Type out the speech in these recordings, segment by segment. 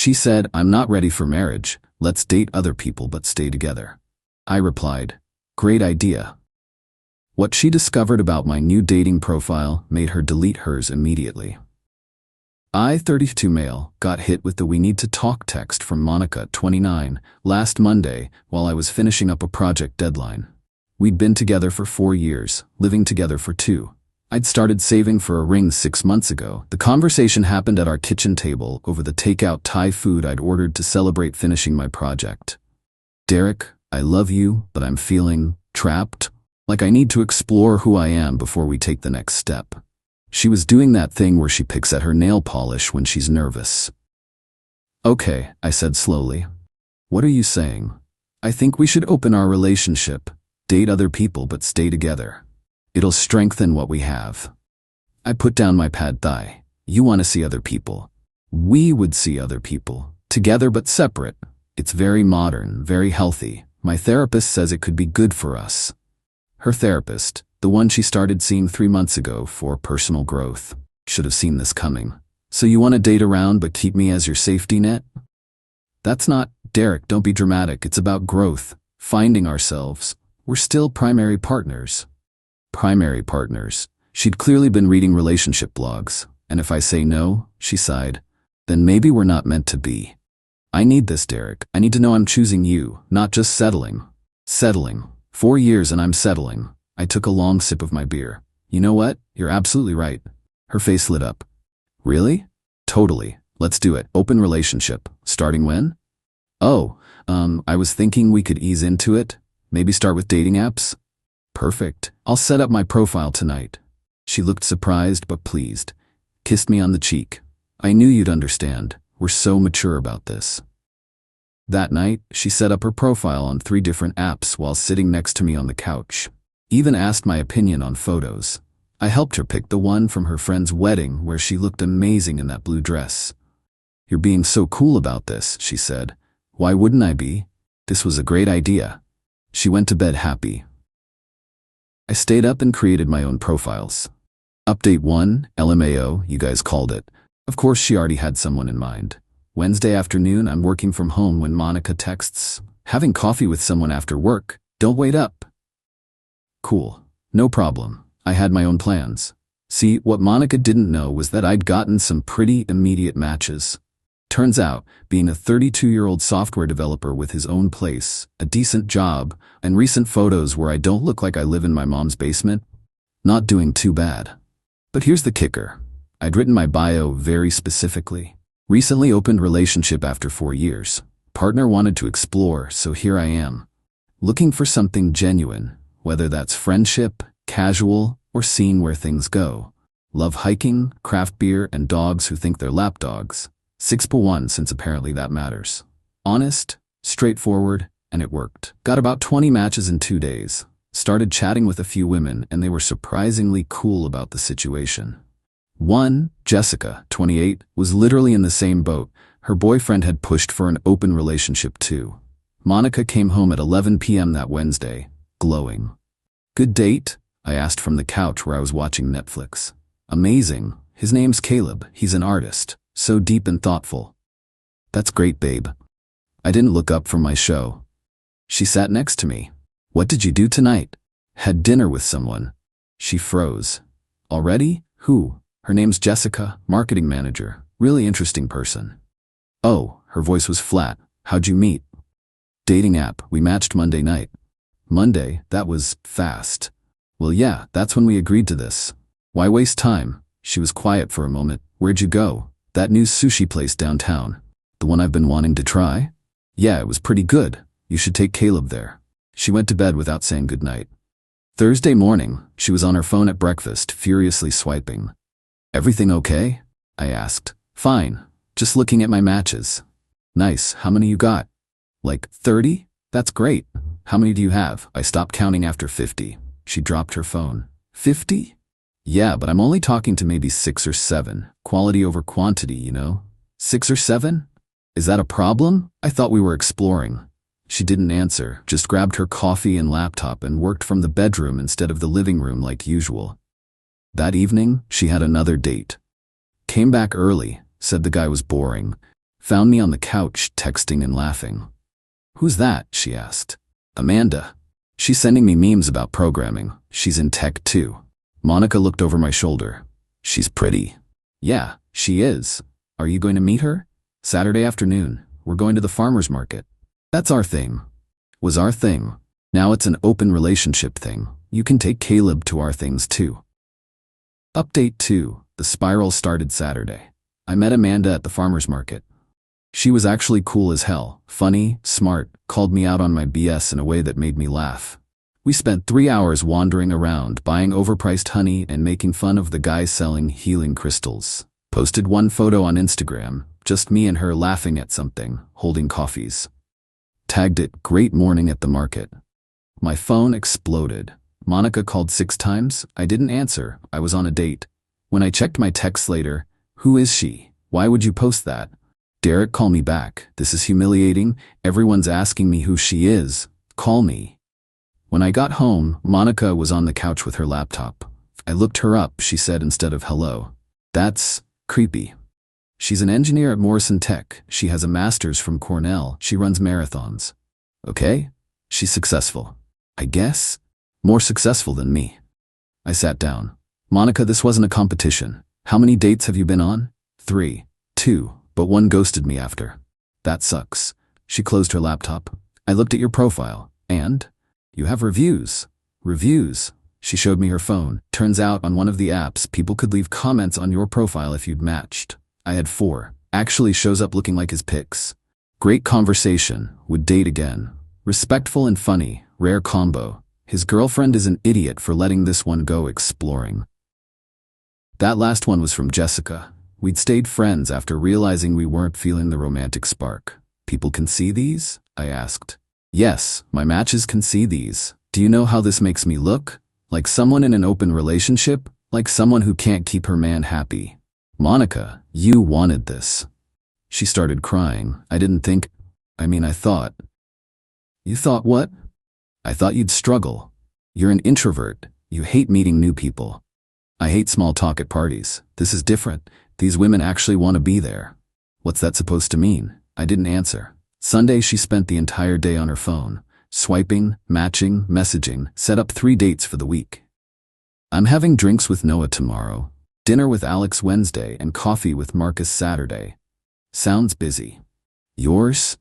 She said, "I'm not ready for marriage. Let's date other people but stay together." I replied, "Great idea." What she discovered about my new dating profile made her delete hers immediately. I, 32 male, got hit with the "we need to talk" text from Monica, 29, last Monday while I was finishing up a project deadline. We'd been together for 4 years, living together for 2. I'd started saving for a ring 6 months ago. The conversation happened at our kitchen table over the takeout Thai food I'd ordered to celebrate finishing my project. "Derek, I love you, but I'm feeling trapped. Like I need to explore who I am before we take the next step." She was doing that thing where she picks at her nail polish when she's nervous. "Okay," I said slowly. "What are you saying?" "I think we should open our relationship, date other people but stay together. It'll strengthen what we have." I put down my pad thai. "You want to see other people. We would see other people, together but separate. It's very modern, very healthy. My therapist says it could be good for us." Her therapist, the one she started seeing 3 months ago for personal growth, should have seen this coming. "So you want to date around but keep me as your safety net?" "That's not, Derek, don't be dramatic. It's about growth, finding ourselves. We're still primary partners." Primary partners. She'd clearly been reading relationship blogs. "And if I say no," she sighed, "then maybe we're not meant to be." "I need this, Derek. I need to know I'm choosing you, not just settling." Settling. 4 years and I'm settling. I took a long sip of my beer. "You know what? You're absolutely right." Her face lit up. "Really?" "Totally. Let's do it. Open relationship. Starting when?" "Oh, I was thinking we could ease into it. Maybe start with dating apps." "Perfect. I'll set up my profile tonight." She looked surprised but pleased. Kissed me on the cheek. "I knew you'd understand. We're so mature about this." That night, she set up her profile on 3 different apps while sitting next to me on the couch. Even asked my opinion on photos. I helped her pick the one from her friend's wedding where she looked amazing in that blue dress. "You're being so cool about this," she said. "Why wouldn't I be? This was a great idea." She went to bed happy. I stayed up and created my own profiles. Update 1, LMAO, you guys called it. Of course she already had someone in mind. Wednesday afternoon, I'm working from home when Monica texts, "Having coffee with someone after work. Don't wait up." Cool. No problem. I had my own plans. See, what Monica didn't know was that I'd gotten some pretty immediate matches. Turns out, being a 32-year-old software developer with his own place, a decent job, and recent photos where I don't look like I live in my mom's basement, not doing too bad. But here's the kicker. I'd written my bio very specifically. Recently opened relationship after 4 years. Partner wanted to explore, so here I am. Looking for something genuine, whether that's friendship, casual, or seeing where things go. Love hiking, craft beer, and dogs who think they're lapdogs. 6-1 since apparently that matters. Honest, straightforward, and it worked. Got about 20 matches in 2 days. Started chatting with a few women and they were surprisingly cool about the situation. One, Jessica, 28, was literally in the same boat. Her boyfriend had pushed for an open relationship too. Monica came home at 11 p.m. that Wednesday, glowing. "Good date?" I asked from the couch where I was watching Netflix. "Amazing. His name's Caleb. He's an artist. So deep and thoughtful." "That's great, babe." I didn't look up from my show. She sat next to me. "What did you do tonight?" "Had dinner with someone." She froze. "Already? Who?" "Her name's Jessica, marketing manager. Really interesting person." "Oh," her voice was flat. "How'd you meet?" "Dating app. We matched Monday night." "Monday? That was fast." "Well, yeah, that's when we agreed to this." "Why waste time?" She was quiet for a moment. "Where'd you go?" "That new sushi place downtown." "The one I've been wanting to try?" "Yeah, it was pretty good. You should take Caleb there." She went to bed without saying goodnight. Thursday morning, she was on her phone at breakfast, furiously swiping. "Everything okay?" I asked. "Fine. Just looking at my matches." "Nice. How many you got?" "Like 30? That's great. How many do you have?" I stopped counting after 50. She dropped her phone. 50? "Yeah, but I'm only talking to maybe 6 or 7. Quality over quantity, you know? 6 or 7? Is that a problem? I thought we were exploring." She didn't answer, just grabbed her coffee and laptop and worked from the bedroom instead of the living room like usual. That evening, she had another date. Came back early, said the guy was boring. found me on the couch, texting and laughing. "Who's that?" she asked. "Amanda. She's sending me memes about programming. She's in tech too." Monica looked over my shoulder. "She's pretty." "Yeah, she is. Are you going to meet her?" "Saturday afternoon. We're going to the farmer's market." "That's our thing." "Was our thing. Now it's an open relationship thing. You can take Caleb to our things too." Update 2. The spiral started Saturday. I met Amanda at the farmer's market. She was actually cool as hell, funny, smart, called me out on my BS in a way that made me laugh. We spent 3 hours wandering around, buying overpriced honey and making fun of the guys selling healing crystals. Posted one photo on Instagram, just me and her laughing at something, holding coffees. Tagged it, "Great morning at the market." My phone exploded. Monica called 6 times. I didn't answer. I was on a date. When I checked my texts later, "Who is she? Why would you post that?" "Derek, call me back. This is humiliating. Everyone's asking me who she is. Call me." When I got home, Monica was on the couch with her laptop. I looked her up, she said instead of hello. "That's creepy." "She's an engineer at Morrison Tech. She has a master's from Cornell. She runs marathons." "Okay. She's successful. I guess. More successful than me." I sat down. "Monica, this wasn't a competition. How many dates have you been on?" 3. 2, but one ghosted me after." "That sucks." She closed her laptop. "I looked at your profile, and you have reviews." "Reviews?" She showed me her phone. "Turns out on one of the apps, people could leave comments on your profile if you'd matched. I had 4. Actually shows up looking like his pics. Great conversation. Would date again. Respectful and funny. Rare combo. His girlfriend is an idiot for letting this one go exploring." That last one was from Jessica. We'd stayed friends after realizing we weren't feeling the romantic spark. "People can see these?" I asked. "Yes, my matches can see these. Do you know how this makes me look? Like someone in an open relationship? Like someone who can't keep her man happy." "Monica, you wanted this." She started crying. I thought. "You thought what?" "I thought you'd struggle. You're an introvert. You hate meeting new people." "I hate small talk at parties. This is different. These women actually want to be there." "What's that supposed to mean?" I didn't answer. Sunday she spent the entire day on her phone, swiping, matching, messaging, set up 3 dates for the week. "I'm having drinks with Noah tomorrow, dinner with Alex Wednesday, and coffee with Marcus Saturday." "Sounds busy." "Yours?"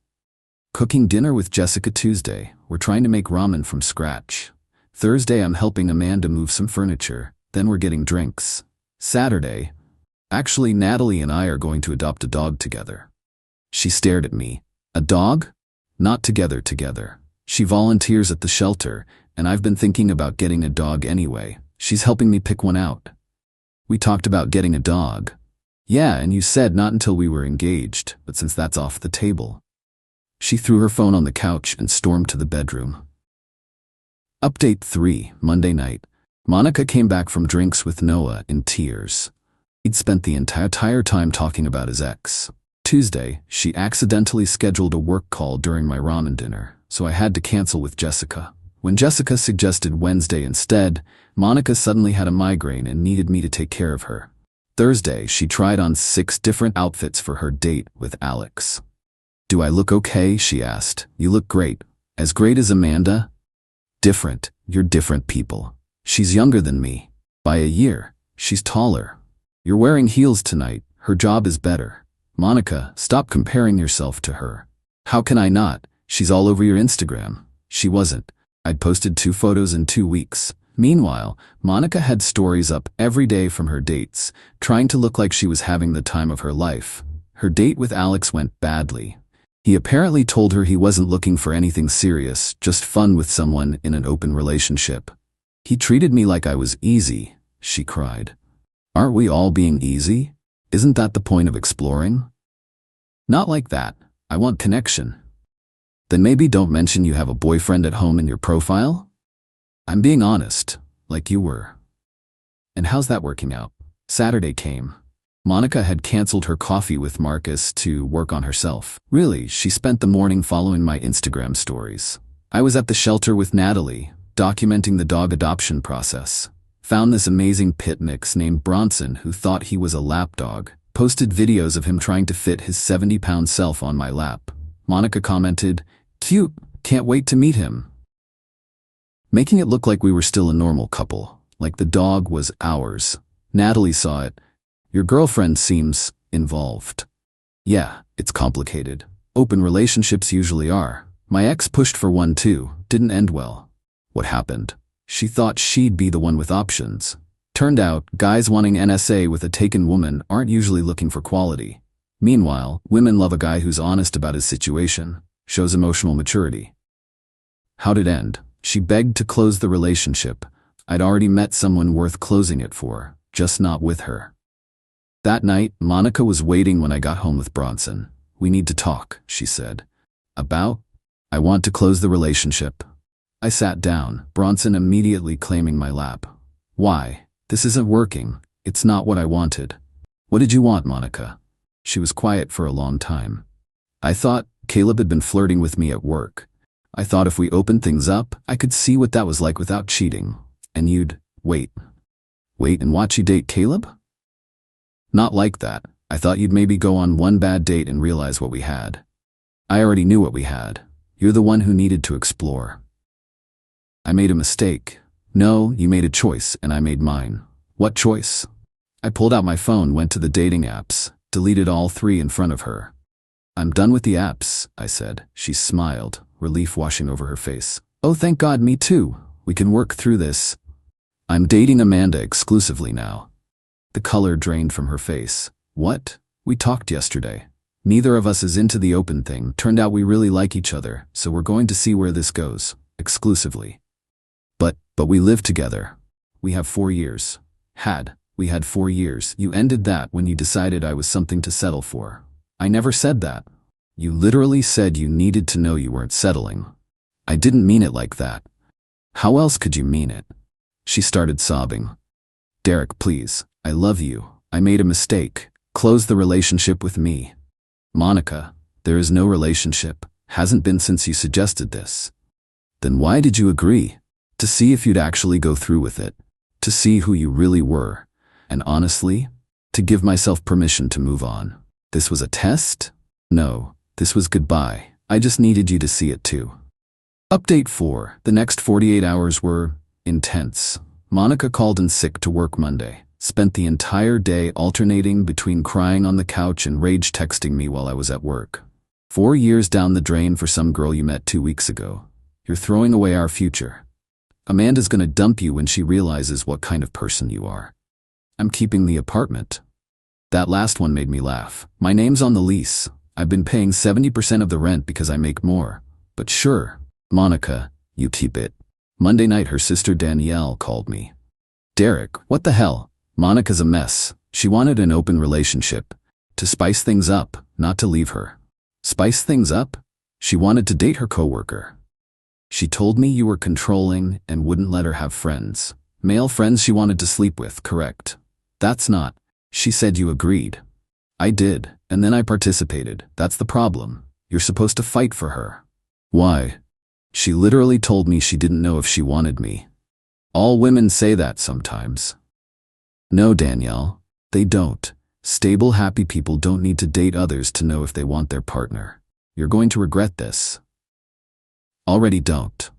"Cooking dinner with Jessica Tuesday. We're trying to make ramen from scratch. Thursday I'm helping Amanda move some furniture. Then we're getting drinks. Saturday, actually Natalie and I are going to adopt a dog together." She stared at me. "A dog?" "Not together. She volunteers at the shelter, and I've been thinking about getting a dog anyway. She's helping me pick one out." "We talked about getting a dog." "Yeah, and you said not until we were engaged, but since that's off the table." She threw her phone on the couch and stormed to the bedroom. Update 3. Monday night. Monica came back from drinks with Noah in tears. He'd spent the entire time talking about his ex. Tuesday, she accidentally scheduled a work call during my ramen dinner, so I had to cancel with Jessica. When Jessica suggested Wednesday instead, Monica suddenly had a migraine and needed me to take care of her. Thursday, she tried on 6 different outfits for her date with Alex. "Do I look okay?" she asked. "You look great." "As great as Amanda?" "Different. You're different people. She's younger than me. By a year. She's taller. You're wearing heels tonight. Her job is better." "Monica, stop comparing yourself to her." "How can I not? She's all over your Instagram." She wasn't. I'd posted 2 photos in 2 weeks. Meanwhile, Monica had stories up every day from her dates, trying to look like she was having the time of her life. Her date with Alex went badly. He apparently told her he wasn't looking for anything serious, just fun with someone in an open relationship. "He treated me like I was easy," she cried. "Aren't we all being easy? Isn't that the point of exploring?" "Not like that. I want connection." "Then maybe don't mention you have a boyfriend at home in your profile?" "I'm being honest, like you were." "And how's that working out?" Saturday came. Monica had canceled her coffee with Marcus to work on herself. Really, she spent the morning following my Instagram stories. I was at the shelter with Natalie, documenting the dog adoption process. Found this amazing pit mix named Bronson who thought he was a lapdog, posted videos of him trying to fit his 70-pound self on my lap. Monica commented, "Cute, can't wait to meet him," making it look like we were still a normal couple, like the dog was ours. Natalie saw it. "Your girlfriend seems involved." "Yeah, it's complicated. Open relationships usually are. My ex pushed for one too, didn't end well." "What happened?" "She thought she'd be the one with options. Turned out, guys wanting NSA with a taken woman aren't usually looking for quality. Meanwhile, women love a guy who's honest about his situation, shows emotional maturity." "How'd it end?" "She begged to close the relationship. I'd already met someone worth closing it for, just not with her." That night, Monica was waiting when I got home with Bronson. "We need to talk," she said. "About?" "I want to close the relationship." I sat down, Bronson immediately claiming my lap. "Why? This isn't working. It's not what I wanted." "What did you want, Monica?" She was quiet for a long time. "I thought Caleb had been flirting with me at work. I thought if we opened things up, I could see what that was like without cheating. And you'd wait and watch you date Caleb?" "Not like that. I thought you'd maybe go on one bad date and realize what we had." "I already knew what we had. You're the one who needed to explore." "I made a mistake." "No, you made a choice and I made mine." "What choice?" I pulled out my phone, went to the dating apps, deleted all 3 in front of her. "I'm done with the apps," I said. She smiled, relief washing over her face. "Oh, thank God, me too. We can work through this. I'm dating Amanda exclusively now." The color drained from her face. "What? We talked yesterday. Neither of us is into the open thing. Turned out we really like each other, so we're going to see where this goes. Exclusively." But we live together. We have 4 years. We had 4 years. You ended that when you decided I was something to settle for." "I never said that." "You literally said you needed to know you weren't settling." "I didn't mean it like that." "How else could you mean it?" She started sobbing. "Derek, please. I love you. I made a mistake. Close the relationship with me." "Monica, there is no relationship. Hasn't been since you suggested this." "Then why did you agree?" "To see if you'd actually go through with it. To see who you really were. And honestly, to give myself permission to move on." "This was a test?" "No, this was goodbye. I just needed you to see it too." Update 4. The next 48 hours were intense. Monica called in sick to work Monday. Spent the entire day alternating between crying on the couch and rage texting me while I was at work. 4 years down the drain for some girl you met 2 weeks ago. You're throwing away our future. Amanda's gonna dump you when she realizes what kind of person you are. I'm keeping the apartment. That last one made me laugh. My name's on the lease. I've been paying 70% of the rent because I make more. But sure, Monica, you keep it. Monday night her sister Danielle called me. "Derek, what the hell? Monica's a mess. She wanted an open relationship. To spice things up, not to leave her." "Spice things up?" "She wanted to date her coworker. She told me you were controlling and wouldn't let her have friends. Male friends she wanted to sleep with, correct?" "That's not." "She said you agreed." "I did, and then I participated. That's the problem. You're supposed to fight for her." "Why?" "She literally told me she didn't know if she wanted me." "All women say that sometimes." "No, Danielle, they don't. Stable, happy people don't need to date others to know if they want their partner. You're going to regret this." "Already don't."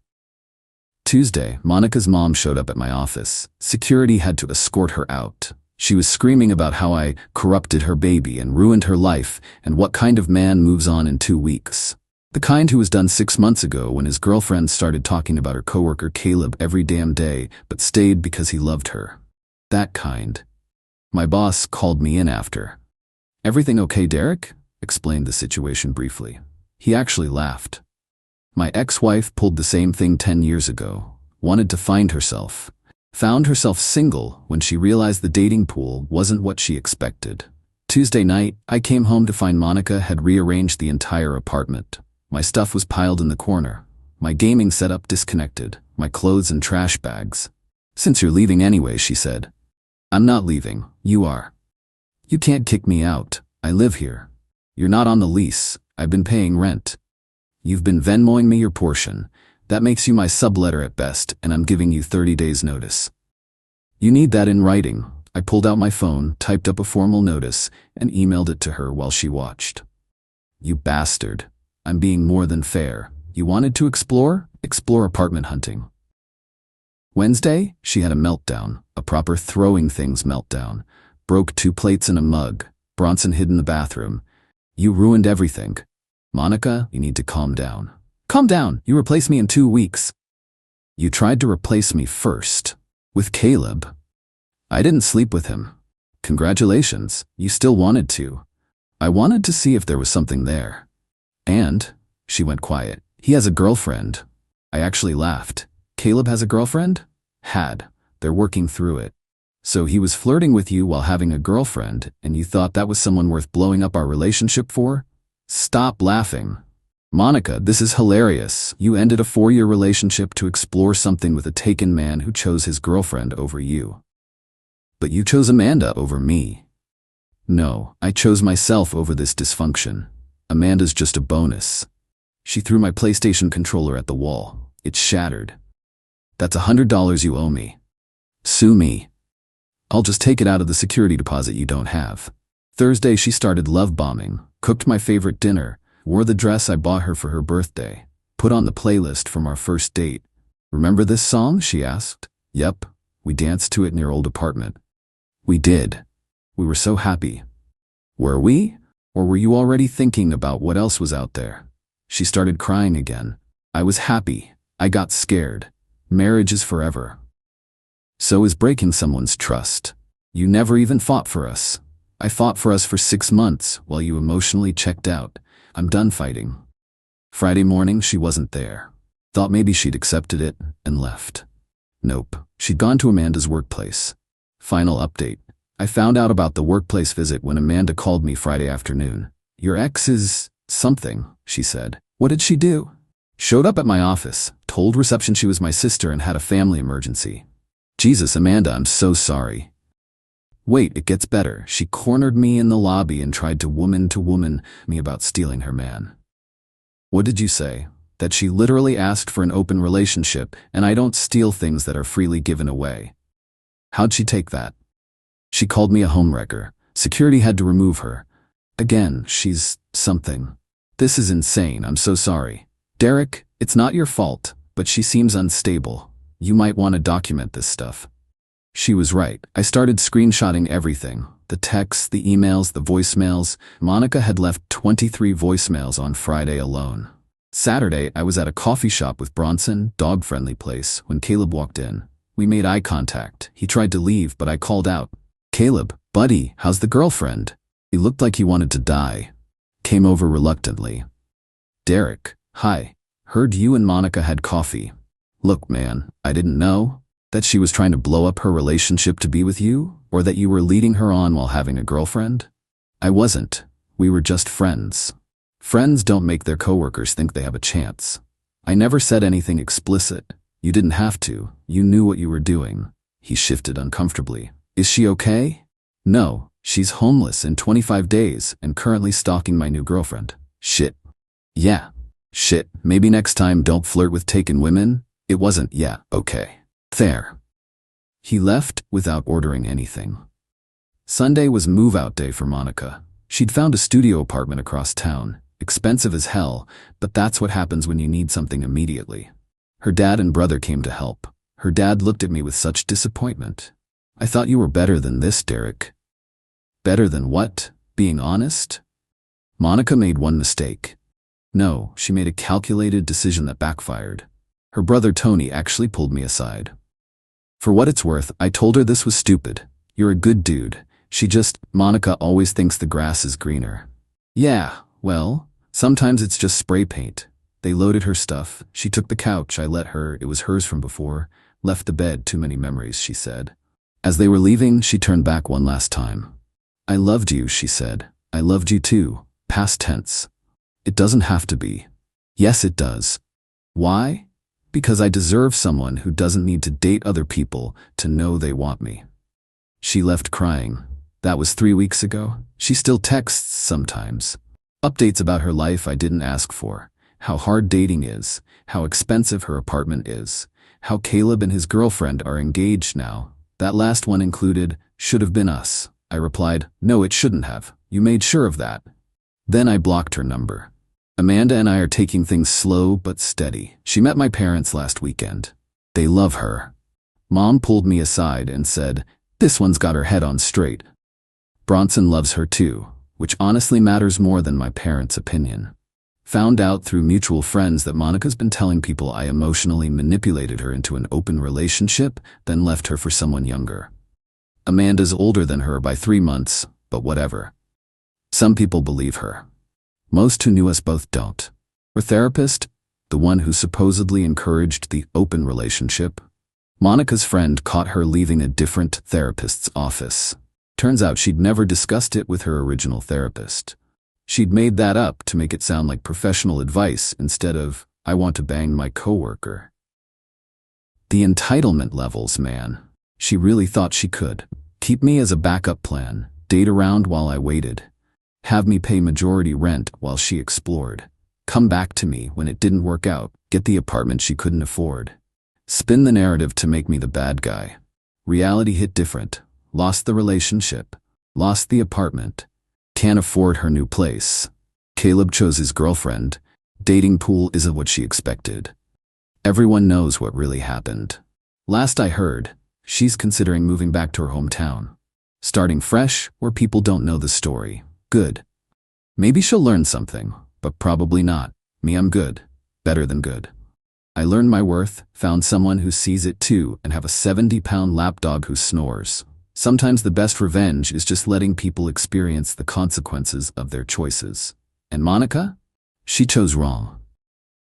Tuesday, Monica's mom showed up at my office. Security had to escort her out. She was screaming about how I corrupted her baby and ruined her life, and what kind of man moves on in 2 weeks. The kind who was done 6 months ago when his girlfriend started talking about her coworker Caleb every damn day, but stayed because he loved her. That kind. My boss called me in after. "Everything okay, Derek?" Explained the situation briefly. He actually laughed. "My ex-wife pulled the same thing 10 years ago. Wanted to find herself. Found herself single when she realized the dating pool wasn't what she expected. Tuesday night, I came home to find Monica had rearranged the entire apartment. My stuff was piled in the corner. My gaming setup disconnected. My clothes in trash bags. "Since you're leaving anyway," she said. "I'm not leaving. You are. You can't kick me out. I live here. You're not on the lease. I've been paying rent. You've been Venmoing me your portion. That makes you my subletter at best, and I'm giving you 30 days notice. You need that in writing, I pulled out my phone, typed up a formal notice, and emailed it to her while she watched. You bastard. I'm being more than fair. You wanted to explore? Explore apartment hunting. Wednesday, she had a meltdown, a proper throwing things meltdown. Broke 2 plates and a mug. Bronson hid in the bathroom. You ruined everything. Monica, you need to calm down. Calm down. You replace me in 2 weeks. You tried to replace me first. With Caleb. I didn't sleep with him. Congratulations. You still wanted to. I wanted to see if there was something there. And, she went quiet, he has a girlfriend. I actually laughed. Caleb has a girlfriend? Had. They're working through it. So he was flirting with you while having a girlfriend, and you thought that was someone worth blowing up our relationship for? Stop laughing. Monica, this is hilarious. You ended a 4-year relationship to explore something with a taken man who chose his girlfriend over you. But you chose Amanda over me. No, I chose myself over this dysfunction. Amanda's just a bonus. She threw my PlayStation controller at the wall. It shattered. That's $100 you owe me. Sue me. I'll just take it out of the security deposit you don't have. Thursday she started love bombing, cooked my favorite dinner, wore the dress I bought her for her birthday, put on the playlist from our first date. Remember this song? She asked. Yep. We danced to it in your old apartment. We did. We were so happy. Were we? Or were you already thinking about what else was out there? She started crying again. I was happy. I got scared. Marriage is forever. So is breaking someone's trust. You never even fought for us. I fought for us for 6 months while you emotionally checked out. I'm done fighting. Friday morning, she wasn't there. Thought maybe she'd accepted it and left. Nope. She'd gone to Amanda's workplace. Final update. I found out about the workplace visit when Amanda called me Friday afternoon. Your ex is something, she said. What did she do? Showed up at my office, told reception she was my sister and had a family emergency. Jesus, Amanda, I'm so sorry. Wait, it gets better. She cornered me in the lobby and tried to woman me about stealing her man. What did you say? That she literally asked for an open relationship and I don't steal things that are freely given away. How'd she take that? She called me a homewrecker. Security had to remove her. Again, she's something. This is insane. I'm so sorry. Derek, it's not your fault, but she seems unstable. You might want to document this stuff. She was right. I started screenshotting everything. The texts, the emails, the voicemails. Monica had left 23 voicemails on Friday alone. Saturday, I was at a coffee shop with Bronson, dog-friendly place, when Caleb walked in. We made eye contact. He tried to leave, but I called out. Caleb, buddy, how's the girlfriend? He looked like he wanted to die. Came over reluctantly. Derek, hi. Heard you and Monica had coffee. Look, man, I didn't know that she was trying to blow up her relationship to be with you, or that you were leading her on while having a girlfriend. I wasn't. We were just friends. Friends don't make their coworkers think they have a chance. I never said anything explicit. You didn't have to. You knew what you were doing. He shifted uncomfortably. Is she okay? No, she's homeless in 25 days and currently stalking my new girlfriend. Shit. Yeah. Shit. Maybe next time don't flirt with taken women. It wasn't, yeah, okay. There. He left without ordering anything. Sunday was move-out day for Monica. She'd found a studio apartment across town. Expensive as hell, but that's what happens when you need something immediately. Her dad and brother came to help. Her dad looked at me with such disappointment. I thought you were better than this, Derek. Better than what? Being honest? Monica made one mistake. No, she made a calculated decision that backfired. Her brother Tony actually pulled me aside. For what it's worth, I told her this was stupid. You're a good dude. Monica always thinks the grass is greener. Yeah, well, sometimes it's just spray paint. They loaded her stuff. She took the couch. I let her. It was hers from before. Left the bed. Too many memories, she said. As they were leaving, she turned back one last time. I loved you, she said. I loved you too. Past tense. It doesn't have to be. Yes, it does. Why? Because I deserve someone who doesn't need to date other people to know they want me. She left crying. That was 3 weeks ago. She still texts sometimes. Updates about her life I didn't ask for. How hard dating is. How expensive her apartment is. How Caleb and his girlfriend are engaged now. That last one included, should have been us. I replied, no, it shouldn't have. You made sure of that. Then I blocked her number. Amanda and I are taking things slow but steady. She met my parents last weekend. They love her. Mom pulled me aside and said, this one's got her head on straight. Bronson loves her too, which honestly matters more than my parents' opinion. Found out through mutual friends that Monica's been telling people I emotionally manipulated her into an open relationship, then left her for someone younger. Amanda's older than her by 3 months, but whatever. Some people believe her. Most who knew us both don't. Her therapist, the one who supposedly encouraged the open relationship, Monica's friend caught her leaving a different therapist's office. Turns out she'd never discussed it with her original therapist. She'd made that up to make it sound like professional advice instead of, I want to bang my coworker. The entitlement levels, man. She really thought she could. Keep me as a backup plan, date around while I waited, have me pay majority rent while she explored, come back to me when it didn't work out, get the apartment she couldn't afford. Spin the narrative to make me the bad guy. Reality hit different. Lost the relationship. Lost the apartment. Can't afford her new place. Caleb chose his girlfriend. Dating pool isn't what she expected. Everyone knows what really happened. Last I heard, she's considering moving back to her hometown. Starting fresh where people don't know the story. Good. Maybe she'll learn something, but probably not. Me, I'm good. Better than good. I learned my worth, found someone who sees it too, and have a 70-pound lapdog who snores. Sometimes the best revenge is just letting people experience the consequences of their choices. And Monica? She chose wrong.